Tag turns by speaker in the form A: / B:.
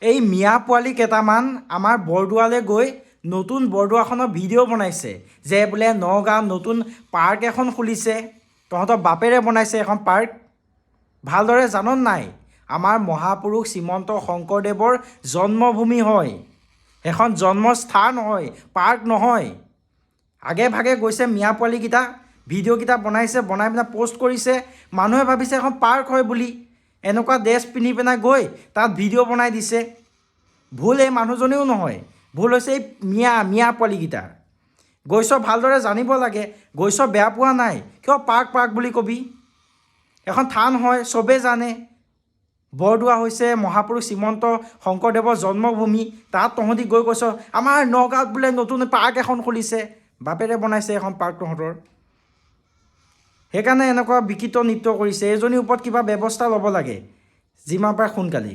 A: এই মিয়া পোৱালি কেইটামান আমাৰ বৰদোৱালৈ গৈ নতুন বৰদোৱাখনৰ ভিডিঅ' বনাইছে যে বোলে নগাঁৱত নতুন পাৰ্ক এখন খুলিছে, তহঁতৰ বাপেৰে বনাইছে এখন পাৰ্ক। ভালদৰে জানন নাই, আমাৰ মহাপুৰুষ শ্ৰীমন্ত শংকৰদেৱৰ জন্মভূমি হয়, এখন জন্মস্থান হয়, পাৰ্ক নহয়। আগে ভাগে গৈছে মিয়া পোৱালিকেইটা, ভিডিঅ'কেইটা বনাইছে, বনাই পিনে প'ষ্ট কৰিছে, মানুহে ভাবিছে এখন পাৰ্ক হয় বুলি। এনেকুৱা ড্ৰেছ পিন্ধি পিনে গৈ তাত ভিডিঅ' বনাই দিছে। ভুল এই মানুহজনেও নহয়, ভুল হৈছে এই মিয়া পোৱালিকেইটা। গৈছ ভালদৰে জানিব লাগে, গৈছ বেয়া পোৱা নাই, কিয় পাৰ্ক বুলি কবি? এখন থান হয়, চবেই জানে। বৰদোৱা হৈছে মহাপুৰুষ শ্ৰীমন্ত শংকৰদেৱৰ জন্মভূমি। তাত তহঁতি গৈ কৈছ আমাৰ নগাঁৱত বোলে নতুন পাৰ্ক এখন খুলিছে। বাপেৰে বনাইছে এখন পাৰ্ক তহঁতৰ। সেইকাৰণে এনেকুৱা বিকৃত নৃত্য কৰিছে। এইজনীৰ ওপৰত কিবা ব্যৱস্থা ল'ব লাগে যিমান পাৰে সোনকালে।